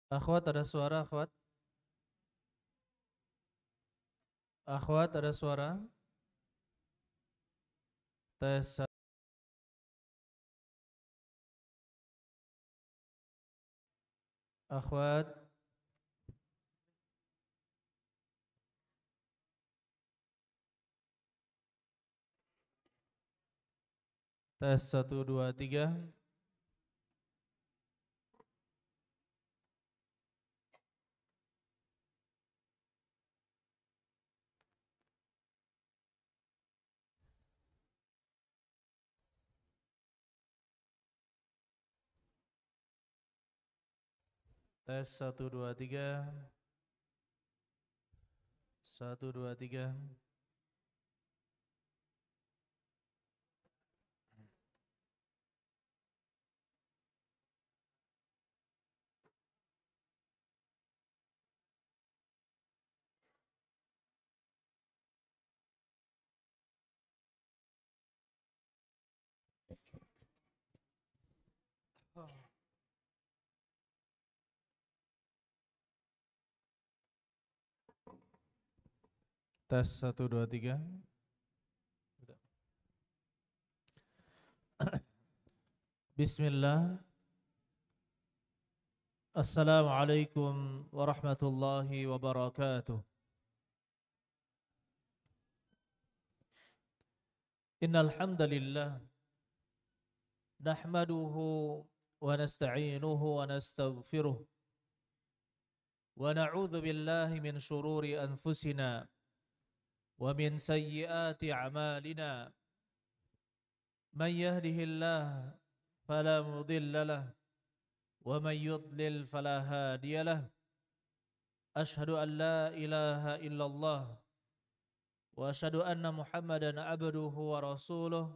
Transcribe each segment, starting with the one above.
Akhwat ada suara akhwat? Akhwat ada suara? Tes akhwat. Tes 1 2 3. Tes 1 2 3. 1 2 3. Tes 1 2 3. Bismillah. Assalamualaikum warahmatullahi wabarakatuh. Innal hamdalillah nahmaduhu wa nasta'inuhu wa nastaghfiruh wa na'udzu billahi min shururi anfusina wa min sayyiati a'malina. Man yahdihillahu fala mudilla lahu wa man yudlil fala hadiya lahu. Ashhadu an la ilaha illallah wa ashhadu anna Muhammadan abduhu wa rasuluh.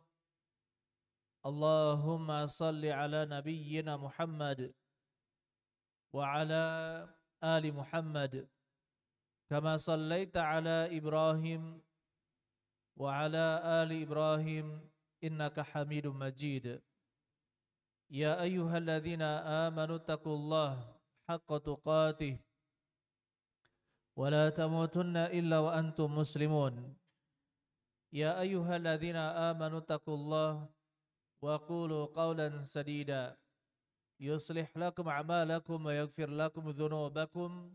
Allahumma salli ala nabiyyina Muhammad wa ala ali Muhammad kama sallaita ala Ibrahim wa ala ali Ibrahim innaka Hamidum Majid. Ya ayyuhalladzina amanu taqullaha haqqa tuqatih wa la tamutunna illa wa antum muslimun. Ya ayyuhalladzina amanu taqullaha wa qulu qawlan sadida yuslih lakum a'malakum wa yaghfir lakum dhunubakum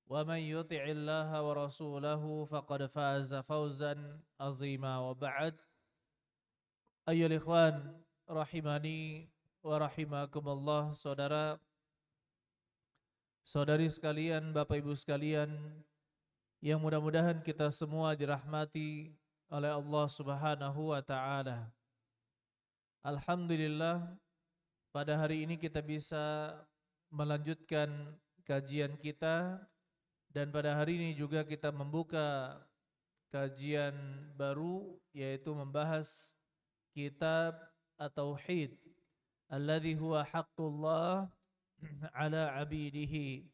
wa man yuti'illaha wa rasulahu faqad faza fawzan azima. Wa ba'd. Ayyuhal ikhwan rahimani wa rahimakumullah, saudara-saudari sekalian, Bapak Ibu sekalian, yang mudah-mudahan kita semua dirahmati oleh Allah Subhanahu wa taala. Alhamdulillah, pada hari ini kita bisa melanjutkan kajian kita, dan pada hari ini juga kita membuka kajian baru, yaitu membahas kitab At-Tauhid alladzi huwa haqqullah ala abidihi,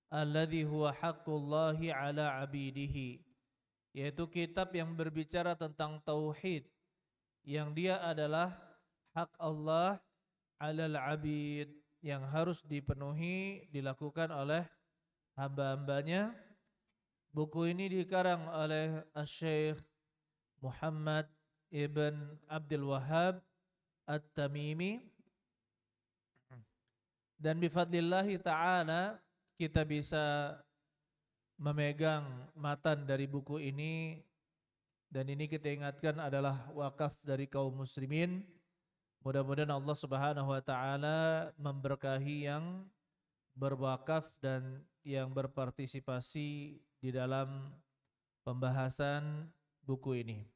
alladzi huwa haqqullahi ala abidihi, yaitu kitab yang berbicara tentang tauhid, yang dia adalah hak Allah alal abid, yang harus dipenuhi, dilakukan oleh hamba-hambanya. Buku ini dikarang oleh Syekh Muhammad ibn Abdul Wahhab At-Tamimi, dan bifadlillahi ta'ala kita bisa memegang matan dari buku ini, dan ini kita ingatkan adalah wakaf dari kaum muslimin. Mudah-mudahan Allah Subhanahu wa taala memberkahi yang berwakaf dan yang berpartisipasi di dalam pembahasan buku ini.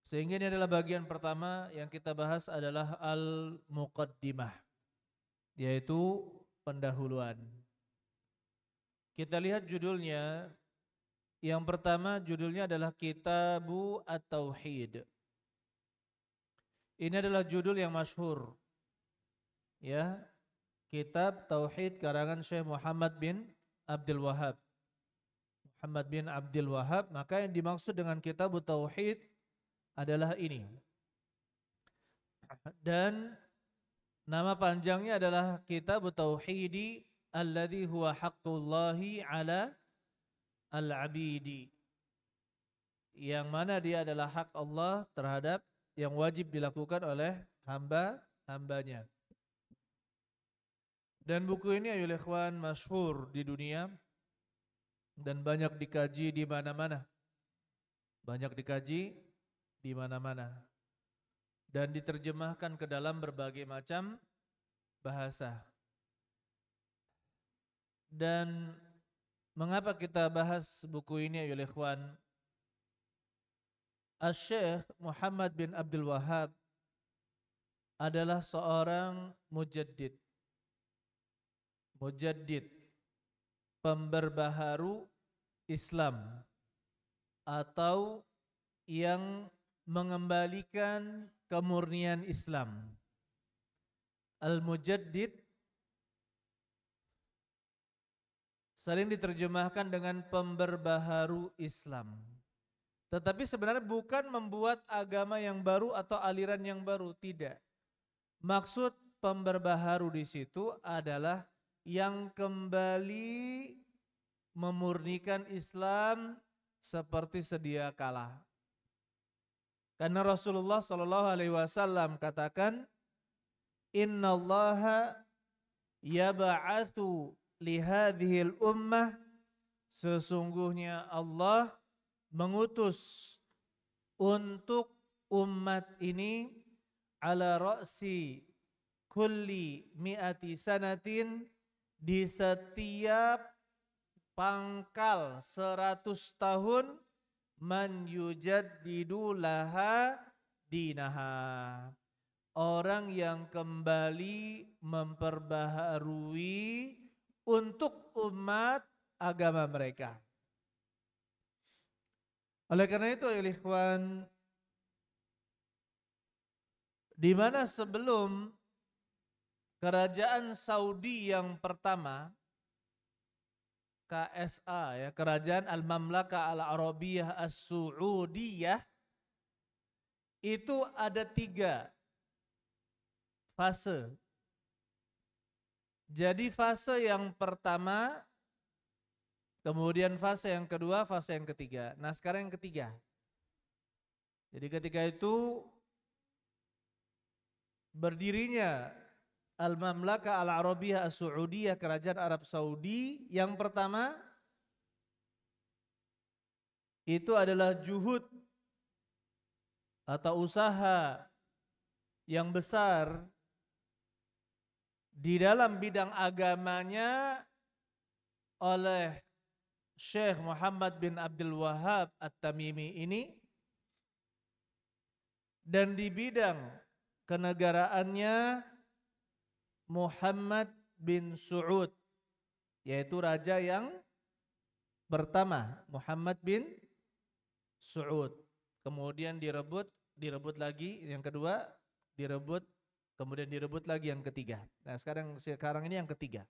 Sehingga ini adalah bagian pertama yang kita bahas adalah al-muqaddimah, yaitu pendahuluan. Kita lihat judulnya. Yang pertama judulnya adalah Kitabu At-Tauhid. Ini adalah judul yang masyhur, ya, Kitab Tauhid karangan Syekh Muhammad bin Abdul Wahhab. Muhammad bin Abdul Wahhab, maka yang dimaksud dengan Kitab Tauhid adalah ini. Dan nama panjangnya adalah Kitab Tauhidi alladhi huwa haqqullahi ala al-abidi, yang mana dia adalah hak Allah terhadap yang wajib dilakukan oleh hamba-hambanya. Dan buku ini ayolah ikhwan masyhur di dunia dan banyak dikaji di mana-mana. Banyak dikaji di mana-mana dan diterjemahkan ke dalam berbagai macam bahasa. Dan mengapa kita bahas buku ini ayolah ikhwan? Asy-Syaikh Muhammad bin Abdul Wahhab adalah seorang mujaddid. Mujaddid, pemberbaharu Islam atau yang mengembalikan kemurnian Islam. Al-Mujaddid sering diterjemahkan dengan pemberbaharu Islam. Tetapi sebenarnya bukan membuat agama yang baru atau aliran yang baru, tidak. Maksud pemberbaharu di situ adalah yang kembali memurnikan Islam seperti sedia kala. Karena Rasulullah Shallallahu Alaihi Wasallam katakan, Innallaha yab'atsu lihadhil ummah, sesungguhnya Allah mengutus untuk umat ini ala ra'si kulli mi'ati sanatin, di setiap pangkal 100 tahun, man yujaddidu laha dinaha, orang yang kembali memperbaharui untuk umat agama mereka. Oleh karena itu ya ikhwan, di mana sebelum kerajaan Saudi yang pertama, KSA ya, Kerajaan Al-Mamlakah Al-Arabiyah As-Su'udiyah, itu ada 3 fase. Jadi fase yang pertama, kemudian fase yang kedua, fase yang ketiga. Nah sekarang yang ketiga. Jadi ketika itu berdirinya Al-Mamlakah Al-Arabiyah As-Su'udiyah, Kerajaan Arab Saudi yang pertama, itu adalah juhud atau usaha yang besar di dalam bidang agamanya oleh Syekh Muhammad bin Abdul Wahhab At-Tamimi ini, dan di bidang kenegaraannya Muhammad bin Saud, yaitu raja yang pertama, Muhammad bin Saud. Kemudian direbut lagi yang kedua, kemudian direbut lagi yang ketiga. Nah, sekarang ini yang ketiga.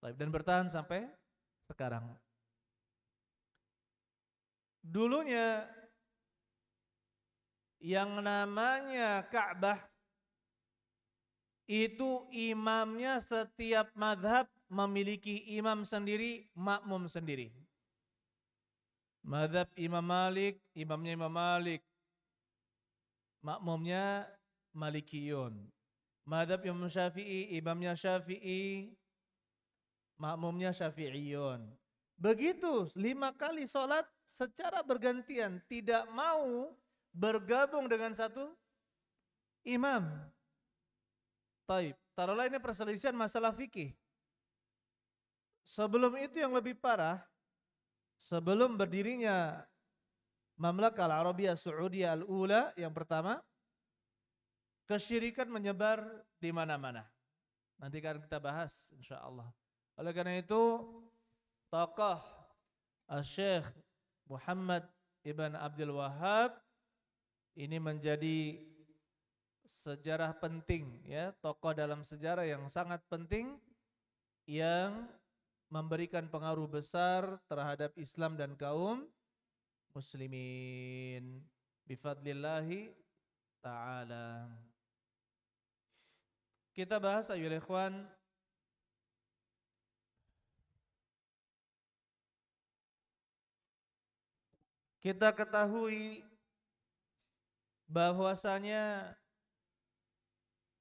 Dan bertahan sampai sekarang. Dulunya yang namanya Ka'bah itu imamnya setiap madhab memiliki imam sendiri, makmum sendiri. Madhab Imam Malik, imamnya Imam Malik, makmumnya Malikiyun. Madhab Imam Syafi'i, imamnya Syafi'i, makmumnya Syafi'iyun. Begitu 5 kali sholat secara bergantian, tidak mau bergabung dengan satu imam. Taib, taruhlah ini perselisihan masalah fikih. Sebelum itu yang lebih parah, sebelum berdirinya Mamlakah Al-Arabiyah Saudiyah Al-Ula yang pertama, kesyirikan menyebar di mana-mana. Nanti akan kita bahas insyaallah. Oleh karena itu, tokoh Syekh Muhammad ibn Abdul Wahhab ini menjadi sejarah penting ya, tokoh dalam sejarah yang sangat penting yang memberikan pengaruh besar terhadap Islam dan kaum muslimin bifadlillahi ta'ala. Kita bahas ayyuhal ikhwan kita ketahui bahwasanya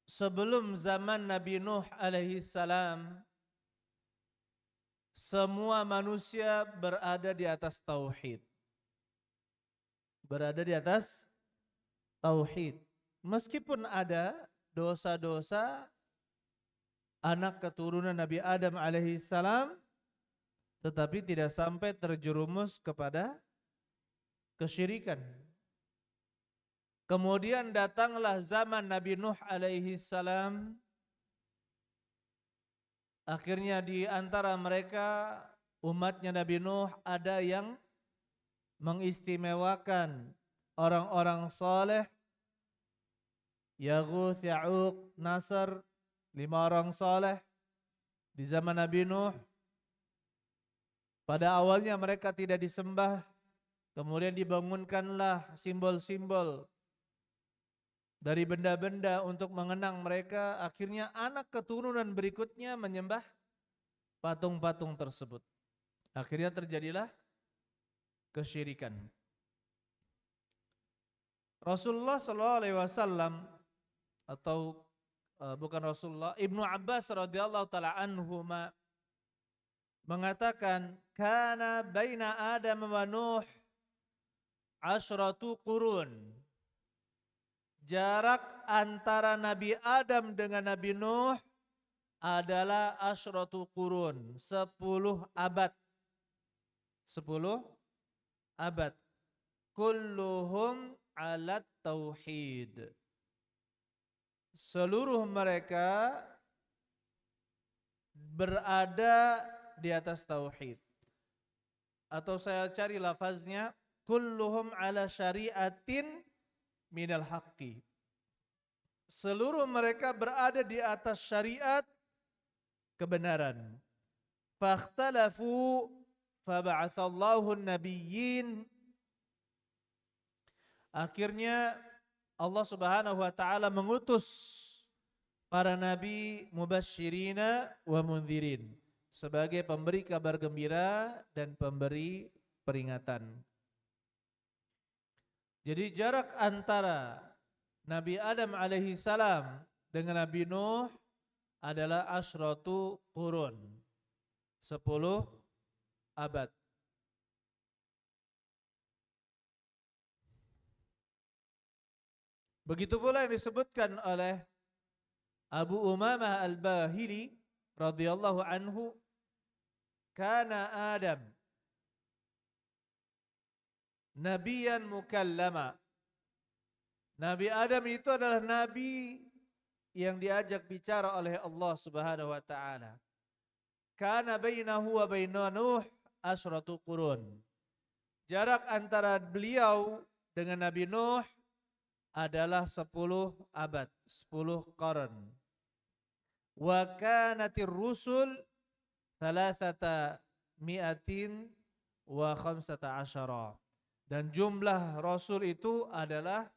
sebelum zaman Nabi Nuh alaihi salam, semua manusia berada di atas tauhid. Berada di atas tauhid. Meskipun ada dosa-dosa anak keturunan Nabi Adam alaihi salam, tetapi tidak sampai terjerumus kepada kesyirikan. Kemudian datanglah zaman Nabi Nuh alaihi salam. Akhirnya di antara mereka umatnya Nabi Nuh ada yang mengistimewakan orang-orang saleh, Yaghuth, Ya'uq, Nasr, 5 orang saleh di zaman Nabi Nuh. Pada awalnya mereka tidak disembah, kemudian dibangunkanlah simbol-simbol dari benda-benda untuk mengenang mereka. Akhirnya anak keturunan berikutnya menyembah patung-patung tersebut. Akhirnya terjadilah kesyirikan. Rasulullah SAW atau bukan Rasulullah, Ibnu Abbas radhiyallahu taala anhuma mengatakan, kana baina Adam wa Nuh asyratu qurun. Jarak antara Nabi Adam dengan Nabi Nuh adalah asyratu qurun, 10 abad. 10 abad. Kulluhum alat tauhid. Seluruh mereka berada di atas tauhid. Atau saya cari lafaznya, kulluhum ala syariatin minal haqqi. Seluruh mereka berada di atas syariat kebenaran. Fakhtalafu faba'athallahu an-nabiyyin. Akhirnya Allah Subhanahu wa taala mengutus para nabi mubasysyirina wa mundzirin, sebagai pemberi kabar gembira dan pemberi peringatan. Jadi jarak antara Nabi Adam alaihi salam dengan Nabi Nuh adalah asyratu qurun, 10 abad. Begitu pula yang disebutkan oleh Abu Umamah Al-Bahili radhiyallahu anhu, kana Adam nabiyan mukallama. Nabi Adam itu adalah nabi yang diajak bicara oleh Allah Subhanahu wa taala. Kana bainahu wa baina Nuh asyratu qurun. Jarak antara beliau dengan Nabi Nuh adalah 10 abad, 10 qarn. Wa kanatir rusul 300 wa 15. Dan jumlah rasul itu adalah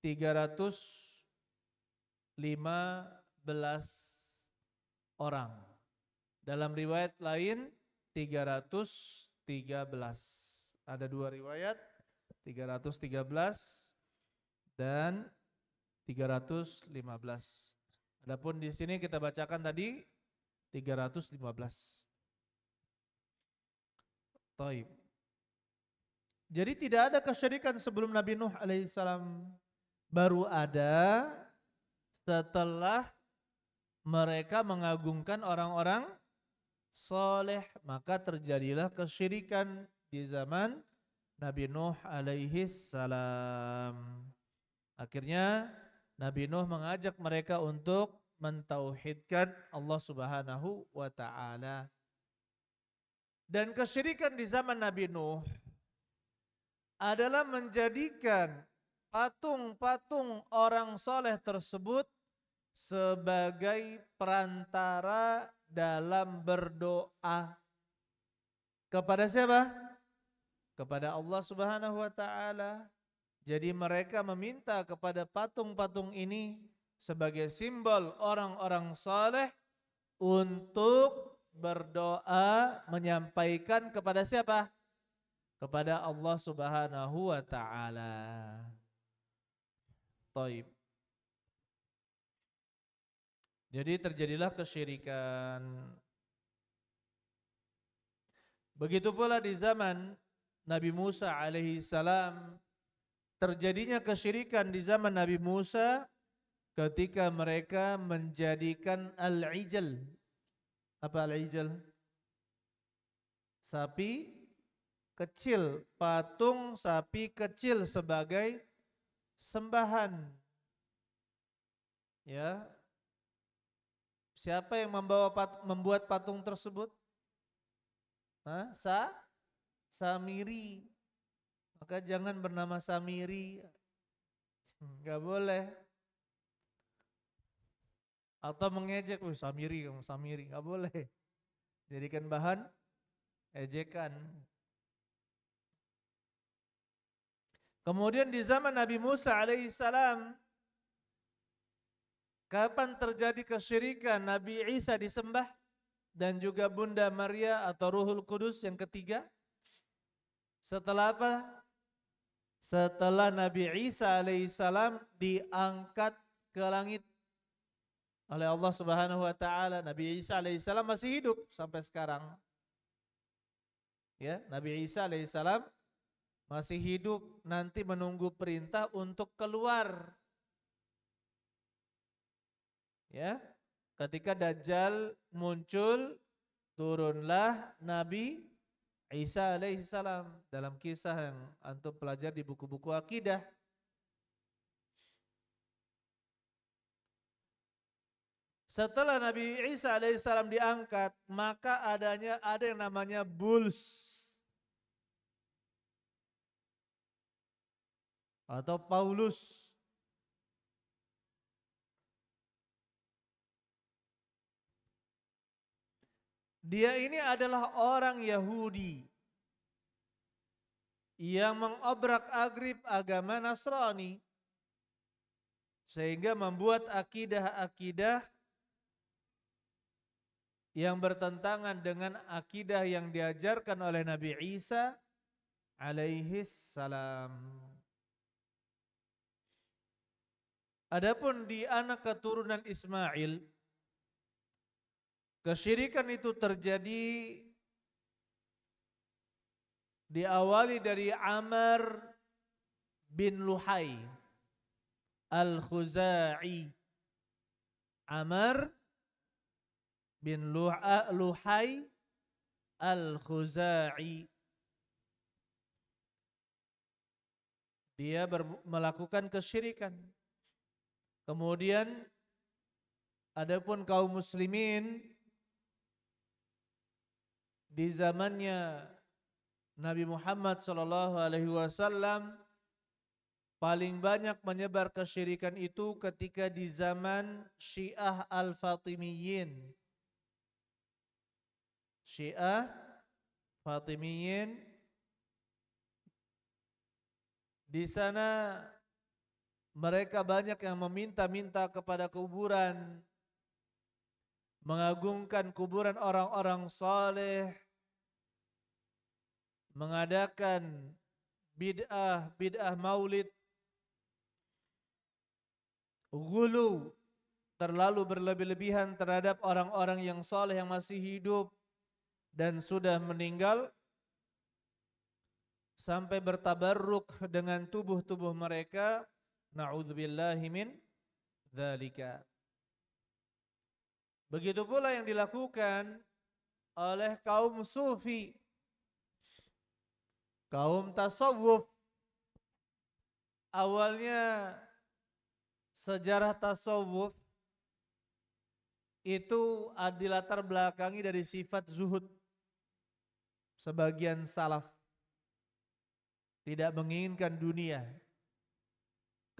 315 orang. Dalam riwayat lain 313. Ada 2 riwayat, 313 dan 315. Adapun di sini kita bacakan tadi 315. Taib. Jadi tidak ada kesyirikan sebelum Nabi Nuh alaihissalam. Baru ada setelah mereka mengagungkan orang-orang soleh, maka terjadilah kesyirikan di zaman Nabi Nuh alaihissalam. Akhirnya Nabi Nuh mengajak mereka untuk mentauhidkan Allah Subhanahu wa taala. Dan kesyirikan di zaman Nabi Nuh adalah menjadikan patung-patung orang soleh tersebut sebagai perantara dalam berdoa. Kepada siapa? Kepada Allah Subhanahu wa taala. Jadi mereka meminta kepada patung-patung ini sebagai simbol orang-orang saleh untuk berdoa, menyampaikan kepada siapa? kepada Allah Subhanahu wa taala. Taib. Jadi terjadilah kesyirikan. Begitu pula di zaman Nabi Musa alaihi salam, terjadinya kesyirikan di zaman Nabi Musa ketika mereka menjadikan al-ijal. Apa al-ijal? Sapi kecil, patung sapi kecil sebagai sembahan. Ya. Siapa yang membuat patung tersebut? Samiri. Maka jangan bernama Samiri. Enggak boleh. Atau mengejek, Samiri, kamu Samiri, enggak boleh. Jadikan bahan ejekan. Kemudian di zaman Nabi Musa alaihissalam, kapan terjadi kesyirikan? Nabi Isa disembah dan juga Bunda Maria atau Ruhul Kudus yang ketiga. Setelah apa? Setelah Nabi Isa alaihissalam diangkat ke langit oleh Allah Subhanahu wa taala. Nabi Isa alaihissalam masih hidup sampai sekarang. Ya, Nabi Isa alaihissalam masih hidup, nanti menunggu perintah untuk keluar. Ya, ketika Dajjal muncul, turunlah Nabi Isa alaihissalam dalam kisah yang antum pelajari di buku-buku akidah. Setelah Nabi Isa alaihissalam diangkat, maka ada yang namanya Bulus atau Paulus. Dia ini adalah orang Yahudi yang mengobrak-agrib agama Nasrani sehingga membuat akidah-akidah yang bertentangan dengan akidah yang diajarkan oleh Nabi Isa alaihis salam. Adapun di anak keturunan Ismail, kesyirikan itu terjadi diawali dari Amr bin Luhai al-Khuzai. Amr bin Luhai al-Khuzai. Dia melakukan kesyirikan. Kemudian adapun kaum muslimin di zamannya Nabi Muhammad SAW paling banyak menyebar kesyirikan itu ketika di zaman Syiah Al-Fatimiyin. Syiah Fatimiyin, di sana mereka banyak yang meminta-minta kepada kuburan, mengagungkan kuburan orang-orang saleh, mengadakan bid'ah maulid, ghulu, terlalu berlebih-lebihan terhadap orang-orang yang saleh yang masih hidup dan sudah meninggal, sampai bertabarruk dengan tubuh-tubuh mereka. Na'udzubillahi min dzalika. Begitu pula yang dilakukan oleh kaum sufi, kaum tasawuf. Awalnya sejarah tasawuf itu dilatar belakangi dari sifat zuhud. Sebagian salaf tidak menginginkan dunia.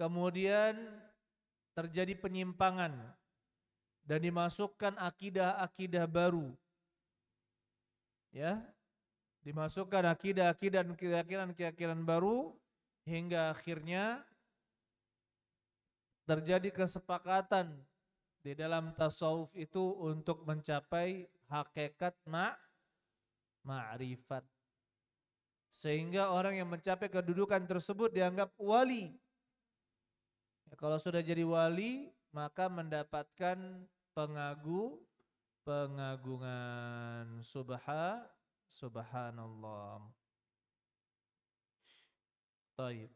Kemudian terjadi penyimpangan dan dimasukkan akidah-akidah baru. Ya, dimasukkan akidah-akidah dan keyakinan-keyakinan baru hingga akhirnya terjadi kesepakatan di dalam tasawuf itu untuk mencapai hakikat ma'rifat. Sehingga orang yang mencapai kedudukan tersebut dianggap wali. Ya, kalau sudah jadi wali, maka mendapatkan pengagungan. Subhanallah. Taib.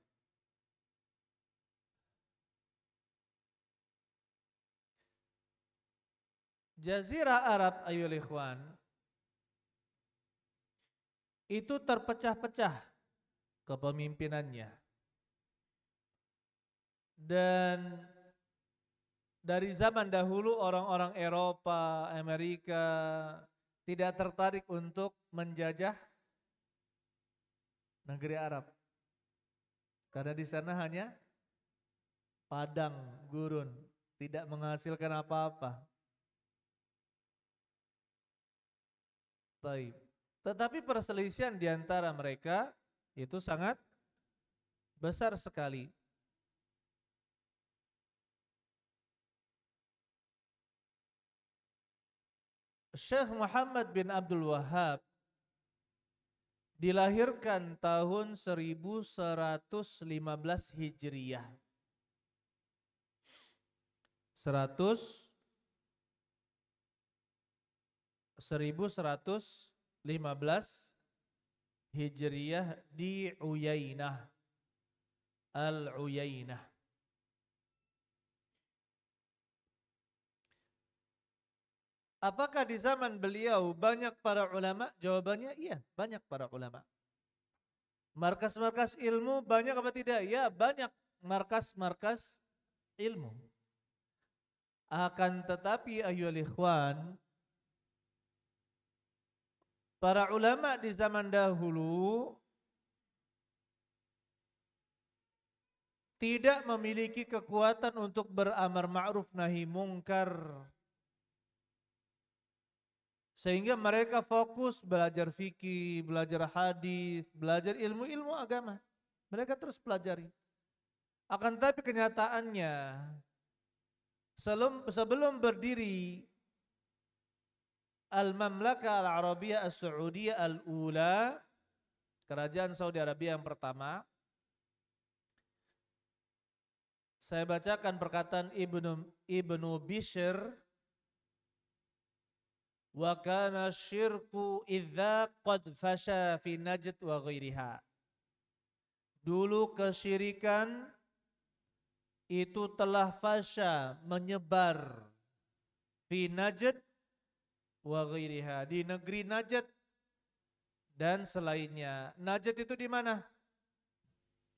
Jazirah Arab ayyul ikhwan itu terpecah-pecah kepemimpinannya. Dan dari zaman dahulu orang-orang Eropa, Amerika tidak tertarik untuk menjajah negeri Arab. Karena di sana hanya padang gurun, tidak menghasilkan apa-apa. Taib. Tetapi perselisihan di antara mereka itu sangat besar sekali. Syekh Muhammad bin Abdul Wahhab dilahirkan tahun 1115 Hijriyah. 1115 Hijriyah di Uyainah, Al-Uyainah. Apakah di zaman beliau banyak para ulama? Jawabannya iya, banyak para ulama. Markas-markas ilmu banyak apa tidak? Ya, banyak markas-markas ilmu. Akan tetapi ayyuhal ikhwan, para ulama di zaman dahulu tidak memiliki kekuatan untuk beramar ma'ruf nahi mungkar. Sehingga mereka fokus belajar fikih, belajar hadis, belajar ilmu-ilmu agama. Mereka terus pelajari. Akan tetapi kenyataannya sebelum berdiri Al-Mamlakah Al-Arabiyah As-Saudiyah Al-Ula, kerajaan Saudi Arabia yang pertama, saya bacakan perkataan Ibnu Bishr, wa kana syirku idza qad fasha fi Najd wa ghairiha. Dulu kesyirikan itu telah fasha, menyebar, fi Najd wa ghairiha, di negeri Najd dan selainnya. Najd itu di mana?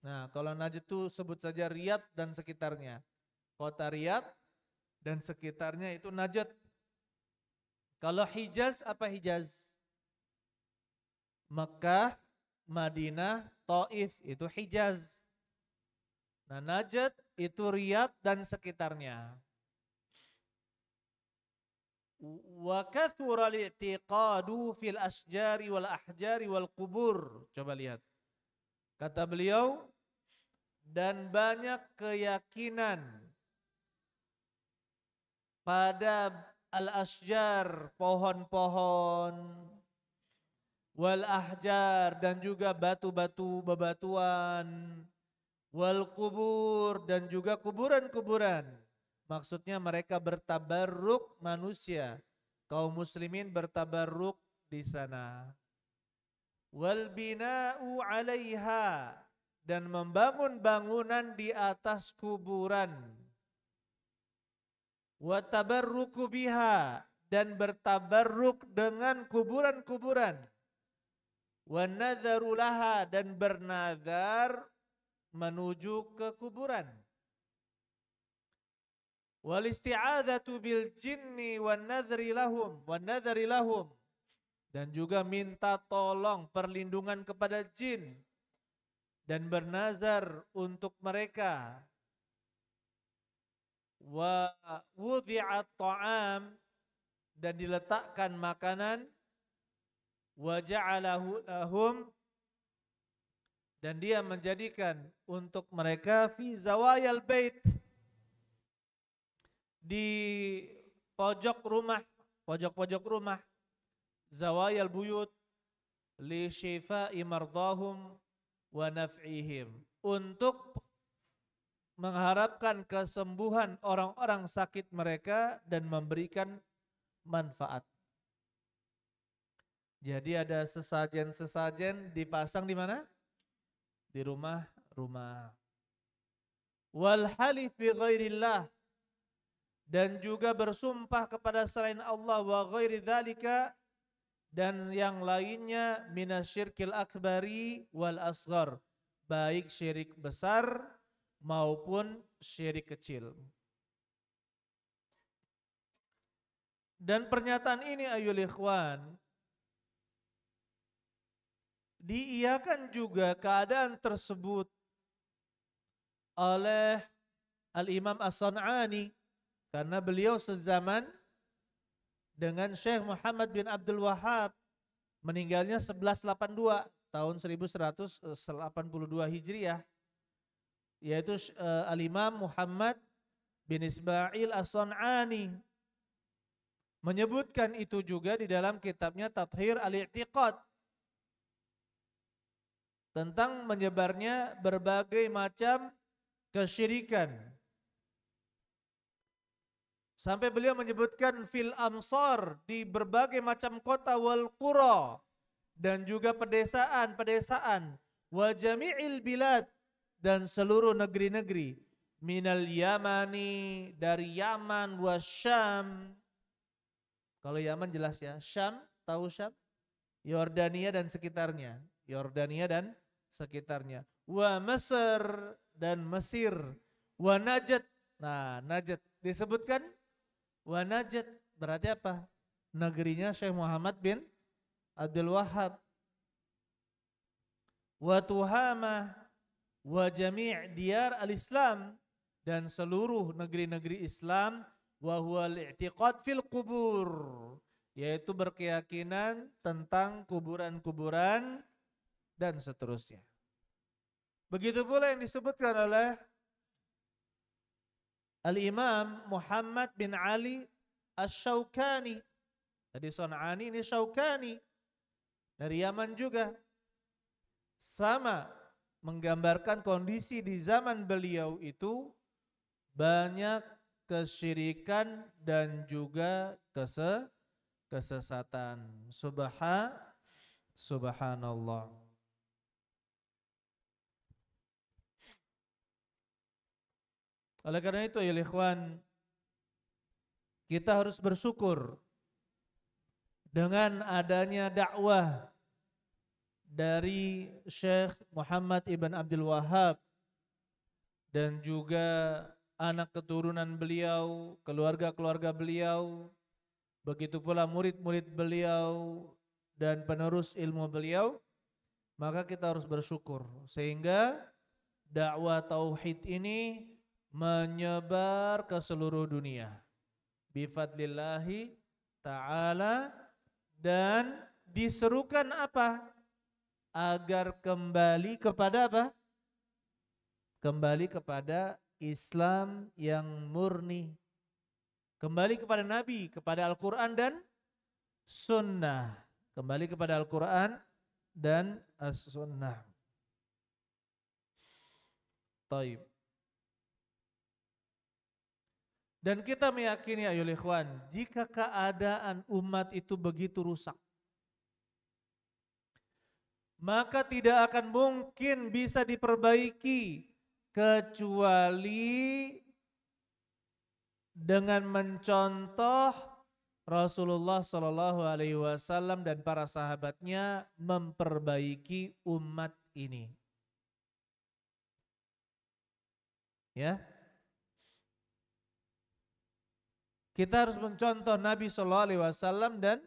Nah, kalau Najd itu sebut saja Riyadh dan sekitarnya. Kota Riyadh dan sekitarnya itu Najd. Kalau Hijaz, apa Hijaz? Mekah, Madinah, Taif, itu Hijaz. Nah, Najd itu Riyadh dan sekitarnya. Wa kathura li'tiqadu fil asjari wal ahjari wal qubur. Coba lihat. Kata beliau, dan banyak keyakinan pada al-asjar, pohon-pohon, wal ahjar, dan juga batu-batu, bebatuan, wal kubur, dan juga kuburan-kuburan. Maksudnya mereka bertabarruk, manusia, kaum muslimin bertabarruk di sana. Wal bina'u 'alaiha, dan membangun bangunan di atas kuburan. Wa tabarruku biha, dan bertabarruk dengan kuburan-kuburan. Wa nadharu laha, dan bernadhar menuju ke kuburan. Wal isti'adzatu bil jinni wan nadhri lahum, dan juga minta tolong perlindungan kepada jin dan bernazar untuk mereka. Wa wudi'at ta'am, dan diletakkan makanan. Wa ja'alahu lahum, dan dia menjadikan untuk mereka fi zawayal bait, di pojok rumah, pojok-pojok rumah, zawayal buyut, li syifai mardahum wa naf'ihim, untuk mengharapkan kesembuhan orang-orang sakit mereka dan memberikan manfaat. Jadi ada sesajen-sesajen dipasang di mana? Di rumah-rumah. Wal halif bi ghairillah, dan juga bersumpah kepada selain Allah, wa ghairi dzalika, dan yang lainnya, minasyirkil akbari wal asghar, baik syirik besar maupun syirik kecil. Dan pernyataan ini ayul ikhwan, diiyakan juga keadaan tersebut oleh Al-Imam As-San'ani, karena beliau sezaman dengan Syekh Muhammad bin Abdul Wahhab, meninggalnya 1182 tahun 1182 Hijriah, yaitu Al-Imam Muhammad bin Ismail As-San'ani menyebutkan itu juga di dalam kitabnya Tathhir Al-I'tiqad, tentang menyebarnya berbagai macam kesyirikan. Sampai beliau menyebutkan fil amsar, di berbagai macam kota, wal qura, dan juga pedesaan-pedesaan, wa jami'il bilad, dan seluruh negeri-negeri, minal yamani, dari Yaman, wa Syam. Kalau Yaman jelas ya, Syam, tahu Syam? Yordania dan sekitarnya, Yordania dan sekitarnya, wa Mesir dan Mesir, wa Najd. Nah, Najd disebutkan, wa Najd berarti apa? Negerinya Syekh Muhammad bin Abdul Wahhab. Wa Tuhama wa jami' diyar al-Islam, dan seluruh negeri-negeri Islam, wa huwa al-i'tiqad fil qubur, yaitu berkeyakinan tentang kuburan-kuburan dan seterusnya. Begitu pula yang disebutkan oleh Al-Imam Muhammad bin Ali Asy-Syaukani. Tadi San'ani, ini Syaukani, dari Yaman juga. Sama, menggambarkan kondisi di zaman beliau itu banyak kesyirikan dan juga kesesatan. Subhanallah. Oleh karena itu ya ikhwan, kita harus bersyukur dengan adanya dakwah dari Syekh Muhammad ibn Abdul Wahhab dan juga anak keturunan beliau, keluarga-keluarga beliau, begitu pula murid-murid beliau dan penerus ilmu beliau, maka kita harus bersyukur sehingga dakwah tauhid ini menyebar ke seluruh dunia bifadlillahi ta'ala, dan diserukan apa? Agar kembali kepada apa? Kembali kepada Islam yang murni, kembali kepada Nabi, kepada Al-Quran dan Sunnah, kembali kepada Al-Quran dan As-Sunnah. Taib. Dan kita meyakini ayol ikhwan, jika keadaan umat itu begitu rusak, maka tidak akan mungkin bisa diperbaiki kecuali dengan mencontoh Rasulullah Shallallahu Alaihi Wasallam dan para sahabatnya memperbaiki umat ini. Ya, kita harus mencontoh Nabi Shallallahu Alaihi Wasallam dan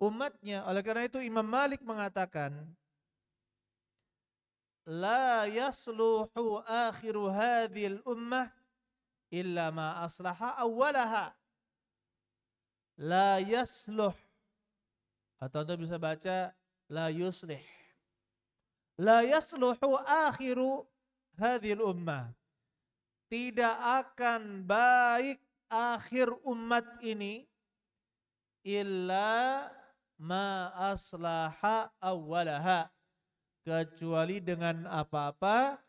umatnya. Oleh karena itu Imam Malik mengatakan, la yasluhu akhiru hadhil ummah illa ma aslaha awwalaha. La yasluh, atau Anda bisa baca la yuslih. La yasluhu akhiru hadhil ummah. Tidak akan baik akhir umat ini illa ma aslaha awwalaha, kecuali dengan apa-apa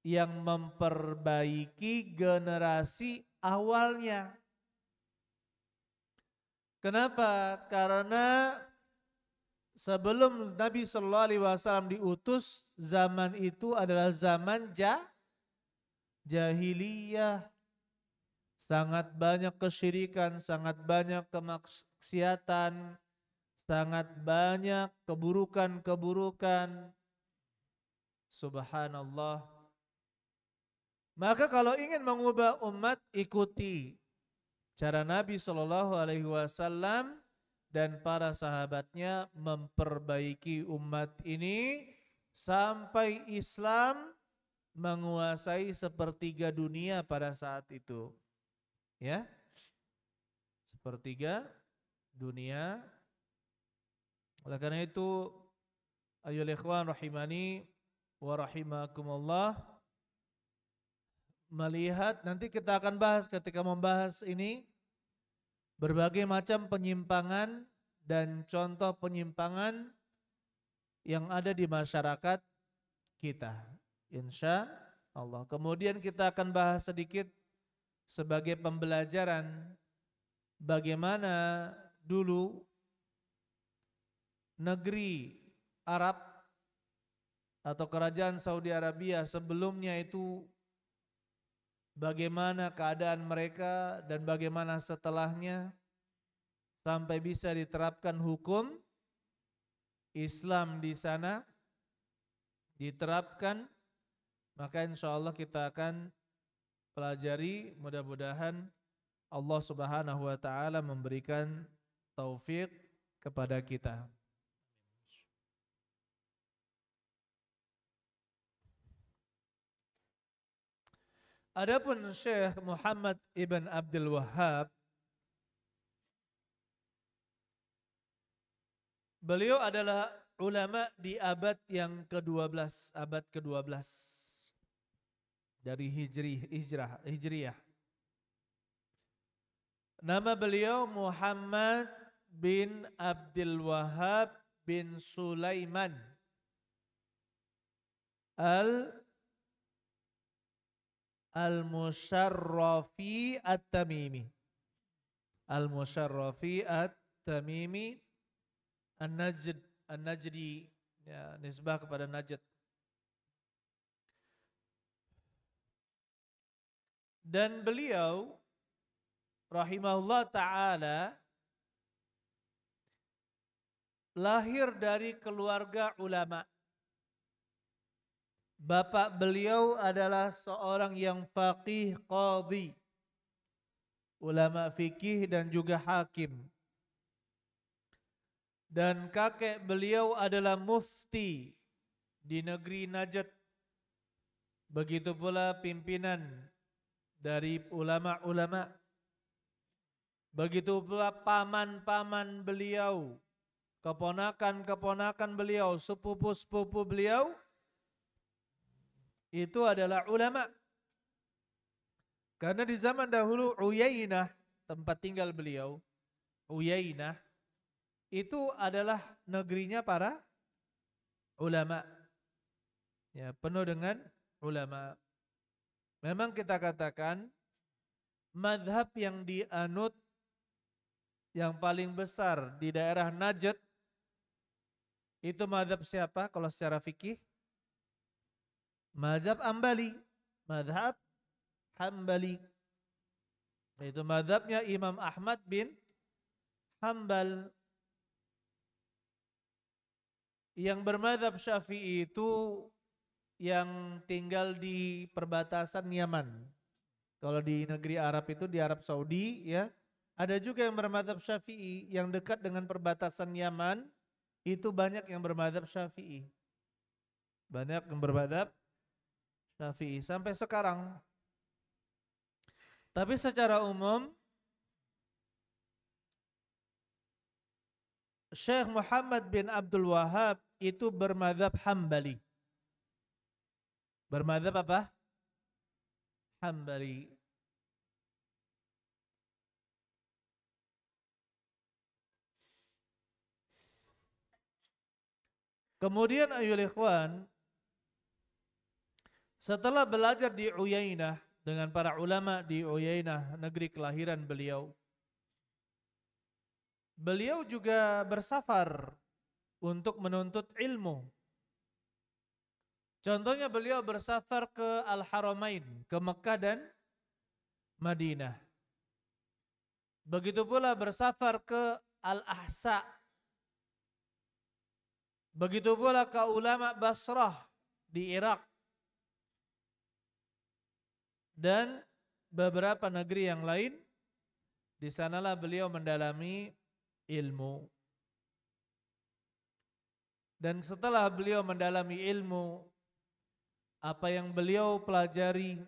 yang memperbaiki generasi awalnya. Kenapa? Karena sebelum Nabi Shallallahu Alaihi Wasallam diutus, zaman itu adalah zaman jahiliyah. Sangat banyak kesyirikan, sangat banyak kemaksiatan, sangat banyak keburukan-keburukan. Subhanallah. Maka kalau ingin mengubah umat, ikuti cara Nabi Shallallahu Alaihi Wasallam dan para sahabatnya memperbaiki umat ini sampai Islam menguasai sepertiga dunia pada saat itu. Ya, sepertiga dunia. Oleh karena itu, ayyuhal ikhwan rahimani wa rahimakumullah, melihat nanti kita akan bahas ketika membahas ini berbagai macam penyimpangan dan contoh penyimpangan yang ada di masyarakat kita, insya Allah. Kemudian kita akan bahas sedikit sebagai pembelajaran bagaimana dulu negeri Arab atau kerajaan Saudi Arabia sebelumnya itu, bagaimana keadaan mereka dan bagaimana setelahnya sampai bisa diterapkan hukum Islam di sana diterapkan. Maka insya Allah kita akan pelajari, mudah-mudahan Allah Subhanahu wa taala memberikan taufik kepada kita. Adapun Syekh Muhammad ibn Abdul Wahhab, beliau adalah ulama di abad yang ke-12, abad ke-12 dari Hijriyah. Nama beliau Muhammad bin Abdul Wahhab bin Sulaiman Al-Musharrafi At-Tamimi. Al-Musharrafi At-Tamimi An-Najdi, ya, nisbah kepada Najd. Dan beliau rahimahullah ta'ala lahir dari keluarga ulama. Bapak beliau adalah seorang yang faqih qadhi, ulama fikih dan juga hakim. Dan kakek beliau adalah mufti di negeri Najd. Begitu pula pimpinan dari ulama-ulama. Begitu pula paman-paman beliau, keponakan-keponakan beliau, sepupu-sepupu beliau, itu adalah ulama. Karena di zaman dahulu Uyainah, tempat tinggal beliau, Uyainah, itu adalah negerinya para ulama. Ya, penuh dengan ulama. Memang kita katakan mazhab yang dianut yang paling besar di daerah Najd itu mazhab siapa kalau secara fikih? Mazhab Hambali. Mazhab Hambali. Itu mazhabnya Imam Ahmad bin Hambal. Yang bermazhab Syafi'i itu yang tinggal di perbatasan Yaman. Kalau di negeri Arab itu, di Arab Saudi ya, ada juga yang bermazhab Syafi'i. Yang dekat dengan perbatasan Yaman itu banyak yang bermazhab Syafi'i. Banyak yang bermazhab Syafi'i sampai sekarang. Tapi secara umum Syekh Muhammad bin Abdul Wahhab itu bermazhab Hambali. Bermazhab apa? Hambali. Kemudian ayyuhal ikhwan, setelah belajar di Uyainah dengan para ulama di Uyainah, negeri kelahiran beliau, beliau juga bersafar untuk menuntut ilmu. Contohnya beliau bersafar ke Al-Haramain, ke Mekah dan Madinah. Begitu pula bersafar ke Al-Ahsa. Begitu pula ke ulama Basrah di Irak. Dan beberapa negeri yang lain, di sanalah beliau mendalami ilmu. Dan setelah beliau mendalami ilmu, apa yang beliau pelajari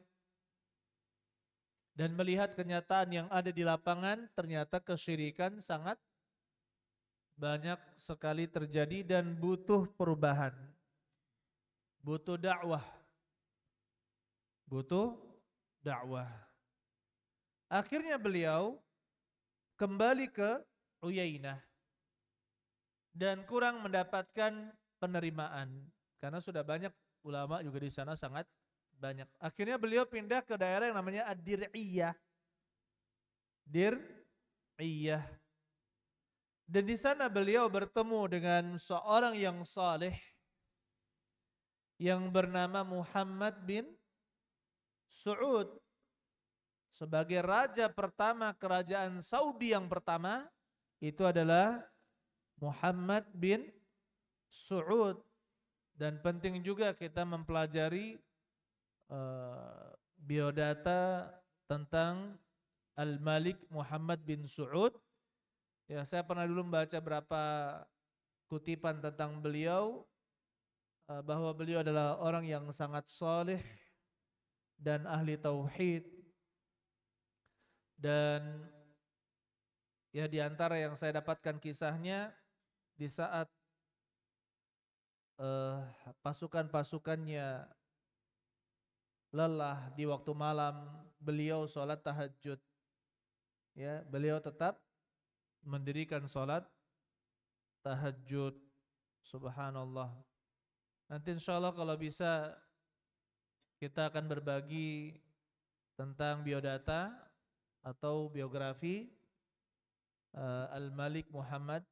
dan melihat kenyataan yang ada di lapangan, ternyata kesyirikan sangat banyak sekali terjadi dan butuh perubahan. Butuh dakwah. Butuh dakwah. Akhirnya beliau kembali ke Uyainah dan kurang mendapatkan penerimaan karena sudah banyak ulama juga di sana, sangat banyak. Akhirnya beliau pindah ke daerah yang namanya Ad-Dir'iyah. Dir'iyah. Dan di sana beliau bertemu dengan seorang yang saleh yang bernama Muhammad bin Su'ud. Sebagai raja pertama kerajaan Saudi yang pertama, itu adalah Muhammad bin Su'ud. Dan penting juga kita mempelajari biodata tentang Al-Malik Muhammad bin Su'ud. Ya, saya pernah dulu membaca berapa kutipan tentang beliau, bahwa beliau adalah orang yang sangat saleh dan ahli tauhid. Dan ya di antara yang saya dapatkan kisahnya, di saat pasukan-pasukannya lelah di waktu malam, beliau sholat tahajud. Ya, beliau tetap mendirikan sholat tahajud. Subhanallah. Nanti insya Allah kalau bisa kita akan berbagi tentang biodata atau biografi Al-Malik Muhammad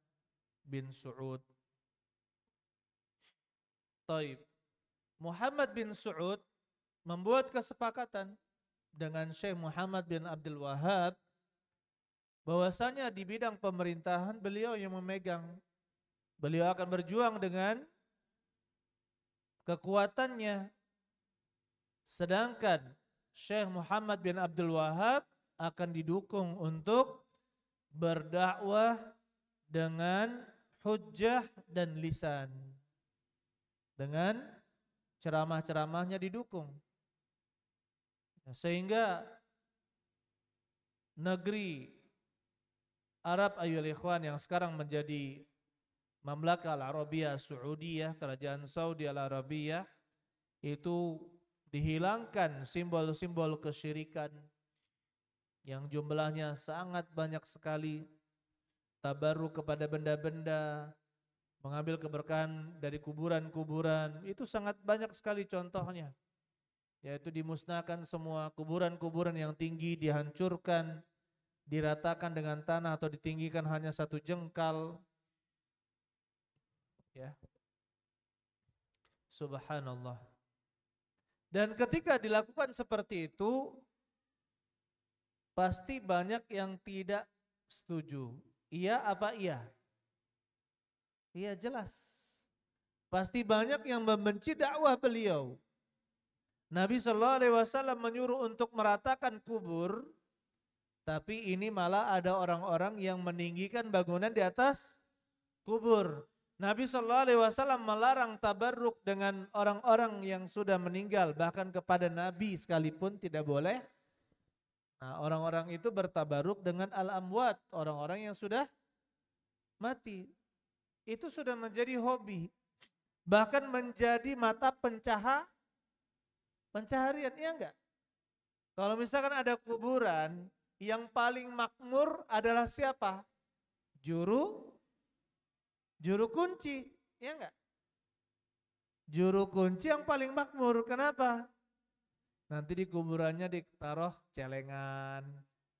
bin Su'ud. Taib. Muhammad bin Su'ud membuat kesepakatan dengan Syekh Muhammad bin Abdul Wahab bahwasanya di bidang pemerintahan beliau yang memegang. Beliau akan berjuang dengan kekuatannya. Sedangkan Syekh Muhammad bin Abdul Wahab akan didukung untuk berdakwah dengan hujjah dan lisan. Dengan ceramah-ceramahnya didukung. Sehingga negeri Arab ayyuhal ikhwan yang sekarang menjadi Mamlakah Al-Arabiyah Saudiyah, Kerajaan Saudi Al-Arabiyah, itu dihilangkan simbol-simbol kesyirikan yang jumlahnya sangat banyak sekali. Tabarruk kepada benda-benda, mengambil keberkahan dari kuburan-kuburan, itu sangat banyak sekali contohnya. Yaitu dimusnahkan semua kuburan-kuburan yang tinggi, dihancurkan, diratakan dengan tanah atau ditinggikan hanya 1 jengkal. Ya. Subhanallah. Dan ketika dilakukan seperti itu, pasti banyak yang tidak setuju. Iya apa iya? Iya jelas. Pasti banyak yang membenci dakwah beliau. Nabi SAW menyuruh untuk meratakan kubur, tapi ini malah ada orang-orang yang meninggikan bangunan di atas kubur. Nabi SAW melarang tabarruk dengan orang-orang yang sudah meninggal, bahkan kepada Nabi sekalipun tidak boleh. Nah, orang-orang itu bertabarruk dengan al-amwat, orang-orang yang sudah mati. Itu sudah menjadi hobi, bahkan menjadi mata pencaharian, iya enggak? Kalau misalkan ada kuburan, yang paling makmur adalah siapa? Juru kunci, iya enggak? Juru kunci yang paling makmur. Kenapa? Nanti di kuburannya ditaruh celengan,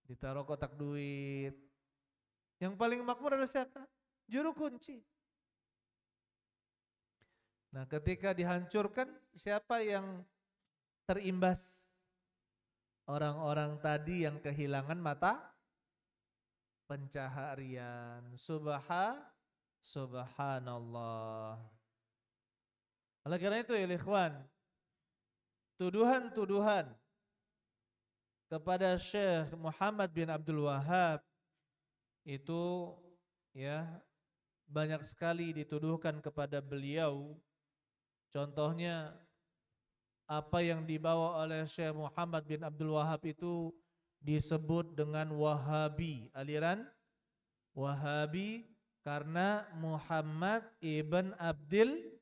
ditaruh kotak duit. Yang paling makmur adalah siapa? Juru kunci. Nah, ketika dihancurkan, siapa yang terimbas? Orang-orang tadi yang kehilangan mata pencaharian. Subhanallah. Oleh karena itu ya ikhwan, tuduhan-tuduhan kepada Syekh Muhammad bin Abdul Wahhab itu ya banyak sekali dituduhkan kepada beliau. Contohnya apa yang dibawa oleh Syekh Muhammad bin Abdul Wahhab itu disebut dengan Wahabi, aliran Wahabi karena Muhammad ibn Abdul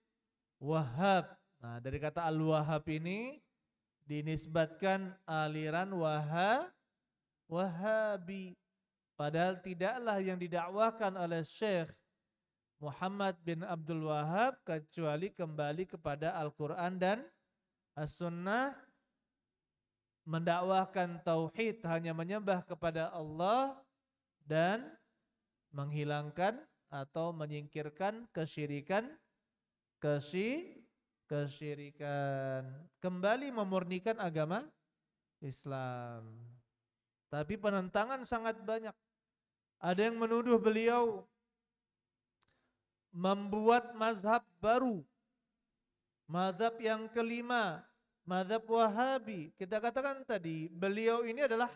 Wahhab. Nah, dari kata Al-Wahhab ini dinisbatkan aliran Wahabi. Padahal tidaklah yang didakwakan oleh Syekh Muhammad bin Abdul Wahhab kecuali kembali kepada Al-Quran dan As-Sunnah, mendakwahkan tauhid, hanya menyembah kepada Allah dan menghilangkan atau menyingkirkan kesyirikan, kembali memurnikan agama Islam. Tapi penentangan sangat banyak. Ada yang menuduh beliau membuat mazhab baru, mazhab yang kelima, mazhab Wahabi. Kita katakan tadi, beliau ini adalah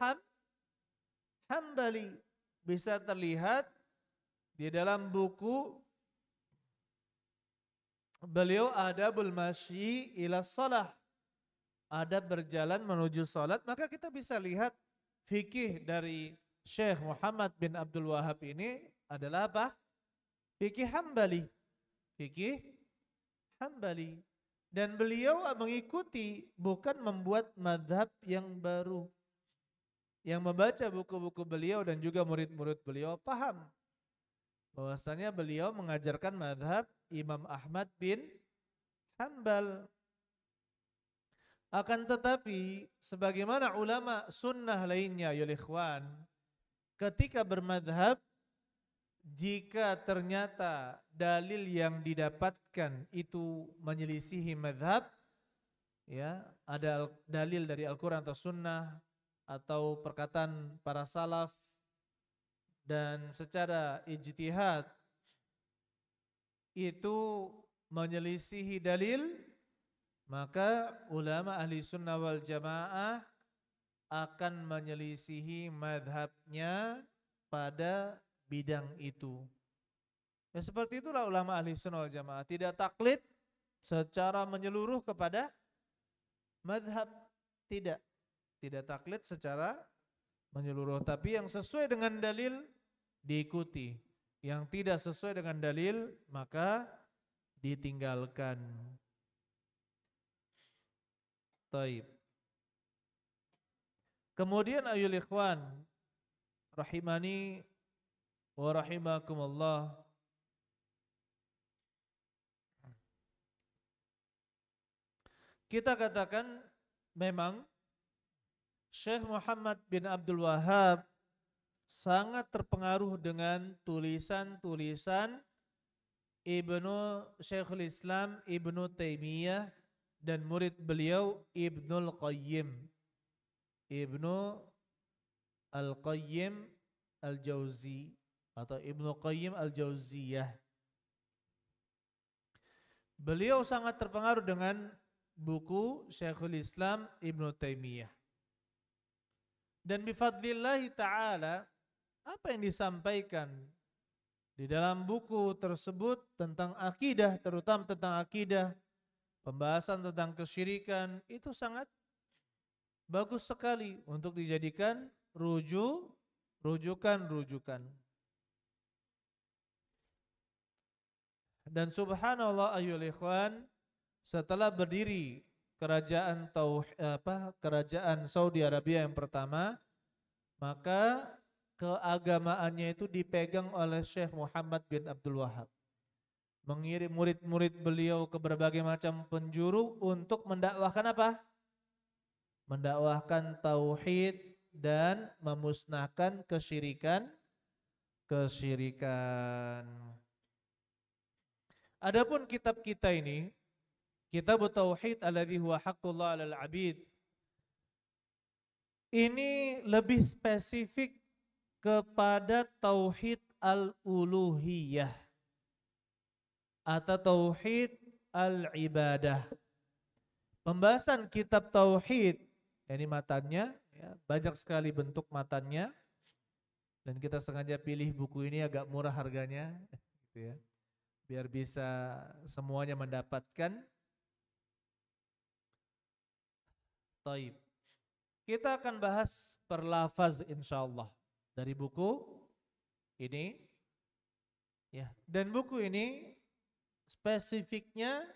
Hambali. Bisa terlihat di dalam buku beliau Adabul Masyi ila Shalah, adab berjalan menuju salat. Maka kita bisa lihat fikih dari Syekh Muhammad bin Abdul Wahhab ini adalah apa? Fikih Hambali. Fikih Hambali. Dan beliau mengikuti, bukan membuat madhab yang baru. Yang membaca buku-buku beliau dan juga murid-murid beliau paham bahwasanya beliau mengajarkan madhab Imam Ahmad bin Hanbal. Akan tetapi sebagaimana ulama sunnah lainnya ya ikhwan, ketika bermadhab, jika ternyata dalil yang didapatkan itu menyelisihi madhab, ya ada dalil dari Al-Quran atau Sunnah atau perkataan para salaf, dan secara ijtihad itu menyelisihi dalil, maka ulama ahli sunnah wal jamaah akan menyelisihi madhabnya pada bidang itu. Ya seperti itulah ulama ahli sunnah wal jamaah, tidak taklid secara menyeluruh kepada madhab, tidak taklid secara menyeluruh, tapi yang sesuai dengan dalil diikuti, yang tidak sesuai dengan dalil maka ditinggalkan. Taib. Kemudian ayul ikhwan rahimani wa rahimakumullah, kita katakan memang Syekh Muhammad bin Abdul Wahhab sangat terpengaruh dengan tulisan-tulisan Syekhul Islam Ibnu Taimiyah dan murid beliau Ibnul Qayyim, Ibnu Al-Qayyim Al-Jauzi atau Ibnu Qayyim Al-Jauziyah. Beliau sangat terpengaruh dengan buku Syekhul Islam Ibnu Taimiyah. Dan bifadlillahi ta'ala, apa yang disampaikan di dalam buku tersebut tentang akidah, terutama tentang akidah, pembahasan tentang kesyirikan, itu sangat bagus sekali untuk dijadikan rujukan. Dan subhanallah ayyuhal ikhwan, setelah berdiri kerajaan Saudi Arabia yang pertama, maka keagamaannya itu dipegang oleh Syekh Muhammad bin Abdul Wahhab. mengirim murid-murid beliau ke berbagai macam penjuru untuk mendakwahkan apa? Mendakwahkan tauhid dan memusnahkan kesyirikan. Adapun kitab kita ini, Kitab Tauhid alladzi huwa haqqullah 'alal 'abid, ini lebih spesifik kepada tauhid al-uluhiyah atau tauhid al-ibadah. Pembahasan kitab tauhid, ini matanya, ya, banyak sekali bentuk matanya, dan kita sengaja pilih buku ini agak murah harganya, gitu ya, biar bisa semuanya mendapatkan. Taib. Kita akan bahas per lafaz insyaallah dari buku ini, ya. Dan buku ini spesifiknya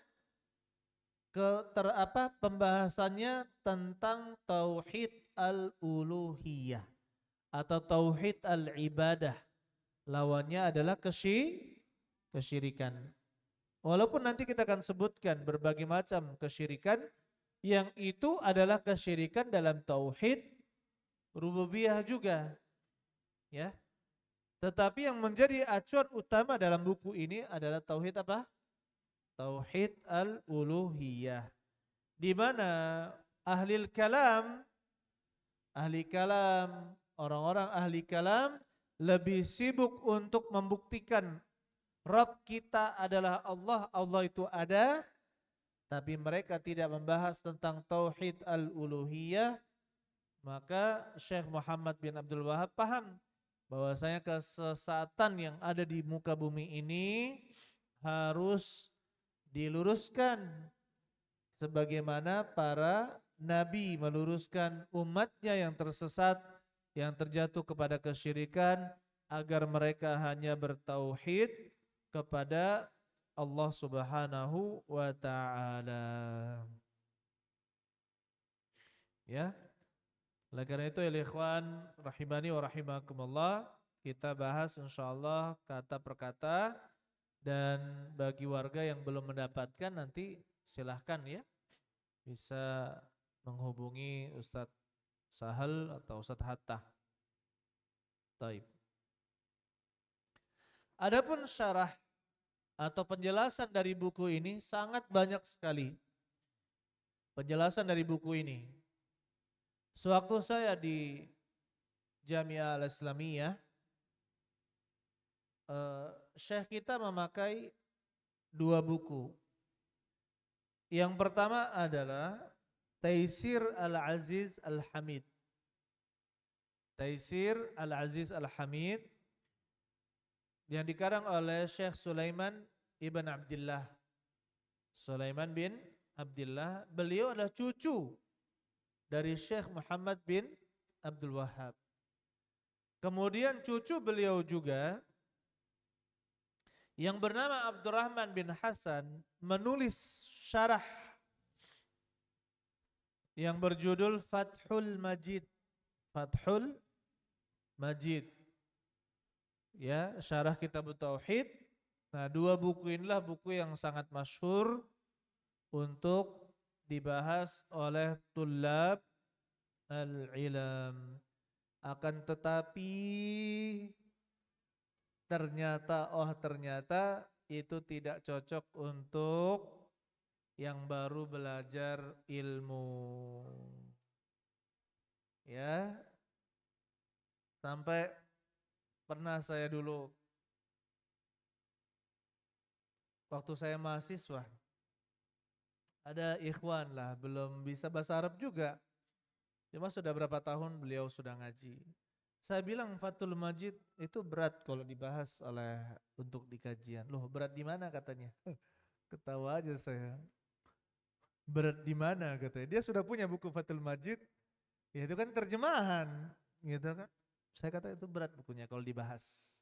pembahasannya tentang tauhid al-uluhiyah atau tauhid al-ibadah. Lawannya adalah kesyirikan. Walaupun nanti kita akan sebutkan berbagai macam kesyirikan, yang itu adalah kesyirikan dalam tauhid rububiyah juga, ya. Tetapi yang menjadi acuan utama dalam buku ini adalah tauhid apa? Tauhid al-uluhiyah. Di mana ahli kalam, orang-orang ahli kalam lebih sibuk untuk membuktikan Rabb kita adalah Allah, Allah itu ada, tapi mereka tidak membahas tentang tauhid al-uluhiyah. Maka Syekh Muhammad bin Abdul Wahab paham bahwasanya kesesatan yang ada di muka bumi ini harus diluruskan sebagaimana para nabi meluruskan umatnya yang tersesat, yang terjatuh kepada kesyirikan, agar mereka hanya bertauhid kepada Allah Subhanahu wa ta'ala. Ya. Oleh karena itu ya ikhwan rahimani wa rahimakumullah, kita bahas insyaallah kata per kata, dan bagi warga yang belum mendapatkan nanti silahkan ya bisa menghubungi Ustadz Sahal atau Ustadz Hatta. Taib. Adapun syarah atau penjelasan dari buku ini sangat banyak sekali. Penjelasan dari buku ini. Sewaktu saya di Jamiah Al-Islamiyah, Syekh kita memakai dua buku. Yang pertama adalah Taisir Al-Aziz Al-Hamid. Taisir Al-Aziz Al-Hamid yang dikarang oleh Syekh Sulaiman ibn Abdullah. Sulaiman bin Abdullah, beliau adalah cucu dari Syekh Muhammad bin Abdul Wahab. Kemudian cucu beliau juga yang bernama Abdurrahman bin Hasan menulis syarah yang berjudul Fathul Majid. Fathul Majid. Ya, syarah kitab tauhid. Nah, dua buku inilah buku yang sangat masyhur untuk dibahas oleh tullab al-ilm. Akan tetapi ternyata itu tidak cocok untuk yang baru belajar ilmu. Ya. Sampai pernah saya dulu waktu saya mahasiswa, ada ikhwan lah, belum bisa bahasa Arab juga. Cuma sudah berapa tahun beliau sudah ngaji. Saya bilang Fathul Majid itu berat kalau dibahas untuk di kajian. Loh, berat di mana katanya? Ketawa aja saya. Berat di mana katanya? Dia sudah punya buku Fathul Majid. Ya itu kan terjemahan, gitu kan. Saya kata itu berat bukunya kalau dibahas.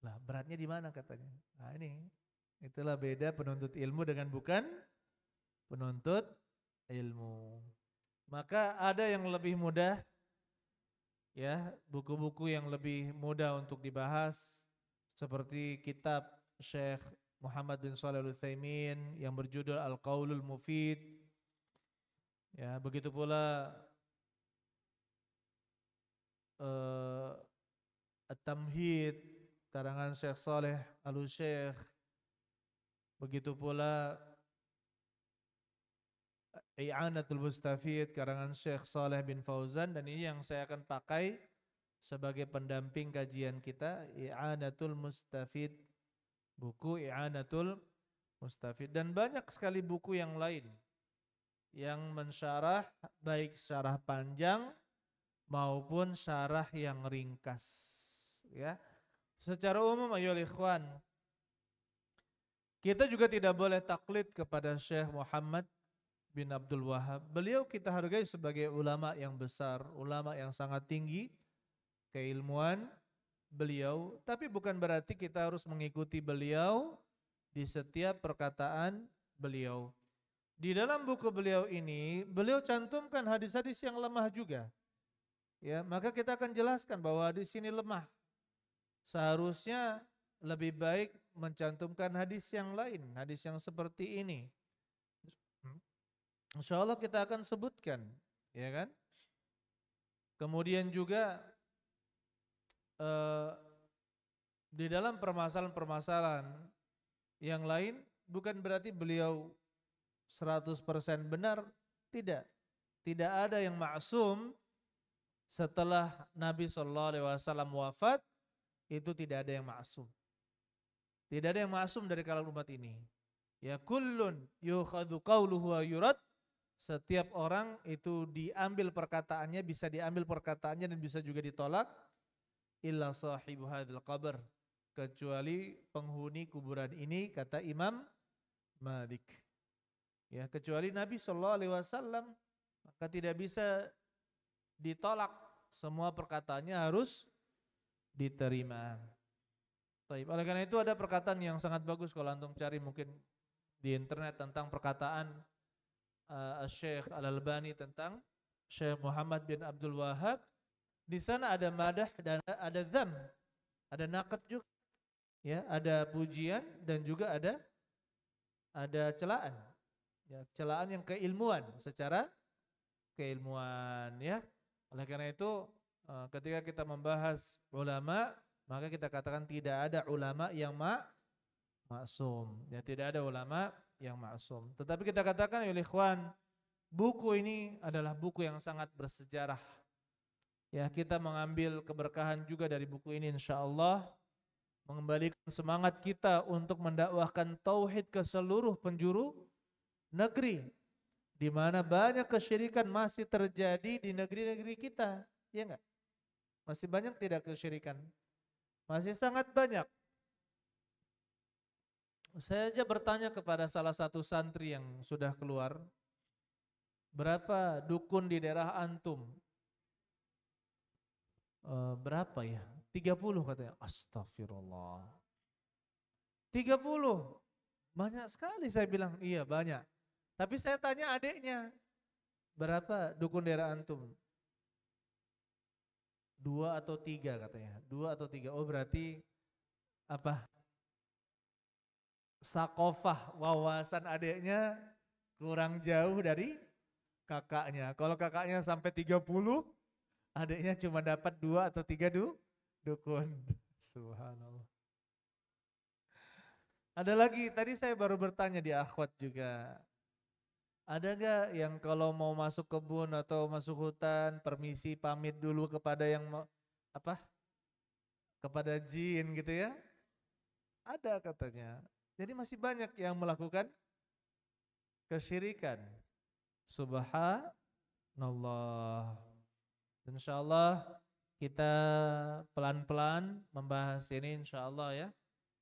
Lah, beratnya di mana katanya? Nah, itulah beda penuntut ilmu dengan bukan penuntut ilmu. Maka ada yang lebih mudah, ya, buku-buku yang lebih mudah untuk dibahas seperti kitab Syekh Muhammad bin Shalih Al-Utsaimin yang berjudul Al-Qaulul Mufid. Ya, begitu pula At-Tamhid karangan Syekh Saleh Al-Syekh. Begitu pula I'anatul Mustafid karangan Syekh Saleh bin Fauzan, dan ini yang saya akan pakai sebagai pendamping kajian kita, I'anatul Mustafid, buku I'anatul Mustafid, dan banyak sekali buku yang lain yang mensyarah baik syarah panjang maupun syarah yang ringkas, ya. Secara umum ayolah ikhwan, kita juga tidak boleh taklid kepada Syekh Muhammad bin Abdul Wahab. Beliau kita hargai sebagai ulama yang besar, ulama yang sangat tinggi keilmuan beliau, tapi bukan berarti kita harus mengikuti beliau di setiap perkataan beliau. Di dalam buku beliau ini, beliau cantumkan hadis-hadis yang lemah juga. Ya, maka kita akan jelaskan bahwa hadis ini lemah. Seharusnya lebih baik mencantumkan hadis yang lain, hadis yang seperti ini. Insya Allah kita akan sebutkan, ya kan? Kemudian juga di dalam permasalahan-permasalahan yang lain, bukan berarti beliau 100% benar, tidak. Tidak ada yang maksum setelah Nabi SAW wafat, itu tidak ada yang maksum. Tidak ada yang maksum dari kalangan umat ini. Ya kullun yukhadhu qawluhu wa yurad. Setiap orang itu diambil perkataannya, bisa diambil perkataannya dan bisa juga ditolak. Illa sahibu hadil qabr, kecuali penghuni kuburan ini, kata Imam Malik. Ya, kecuali Nabi SAW, maka tidak bisa ditolak. Semua perkataannya harus diterima. Baik, oleh karena itu ada perkataan yang sangat bagus kalau antum cari mungkin di internet tentang perkataan Syekh Al-Albani tentang Syekh Muhammad bin Abdul Wahab. Di sana ada madah dan ada dzam, ada naqad juga, ya, ada pujian dan juga ada celaan, ya, celaan yang keilmuan, secara keilmuan, ya. Oleh karena itu ketika kita membahas ulama, maka kita katakan tidak ada ulama yang maksum, ya, tidak ada ulama yang maksum. Tetapi kita katakan ya ikhwan, buku ini adalah buku yang sangat bersejarah. Ya, kita mengambil keberkahan juga dari buku ini insyaallah, mengembalikan semangat kita untuk mendakwahkan tauhid ke seluruh penjuru negeri, di mana banyak kesyirikan masih terjadi di negeri-negeri kita, ya enggak? Masih banyak tidak kesyirikan? Masih sangat banyak. Saya aja bertanya kepada salah satu santri yang sudah keluar, berapa dukun di daerah antum? Berapa ya? 30 katanya. Astagfirullah. 30. Banyak sekali, saya bilang. Iya banyak. Tapi saya tanya adiknya, berapa dukun daerah antum? 2 atau 3 katanya. 2 atau 3. Oh berarti apa? Sakofah, wawasan adiknya kurang jauh dari kakaknya. Kalau kakaknya sampai 30, adiknya cuma dapat 2 atau 3 dukun. Subhanallah. Ada lagi, tadi saya baru bertanya di akhwat juga. Ada gak yang kalau mau masuk kebun atau masuk hutan, permisi pamit dulu kepada yang kepada jin gitu ya? Ada katanya. Jadi masih banyak yang melakukan kesyirikan. Subhanallah. Insyaallah kita pelan-pelan membahas ini insyaallah ya.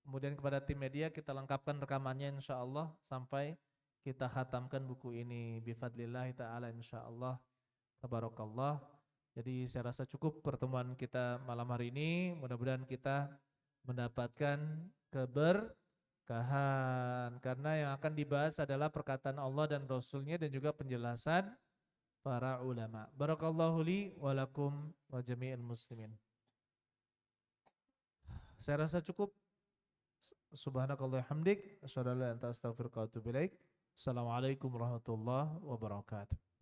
Kemudian kepada tim media kita lengkapkan rekamannya insyaallah sampai kita khatamkan buku ini bifadlillah ta'ala insyaallah. Tabarakallah. Jadi saya rasa cukup pertemuan kita malam hari ini. Mudah-mudahan kita mendapatkan keberkahan, karena yang akan dibahas adalah perkataan Allah dan Rasulnya dan juga penjelasan para ulama. Barakallahu li walakum wa jami'il muslimin. Saya rasa cukup Subhanakallah hamdik, asyhadu an la ilaha illa anta astaghfiruka wa atubu ilaik. Assalamualaikum warahmatullahi wabarakatuh.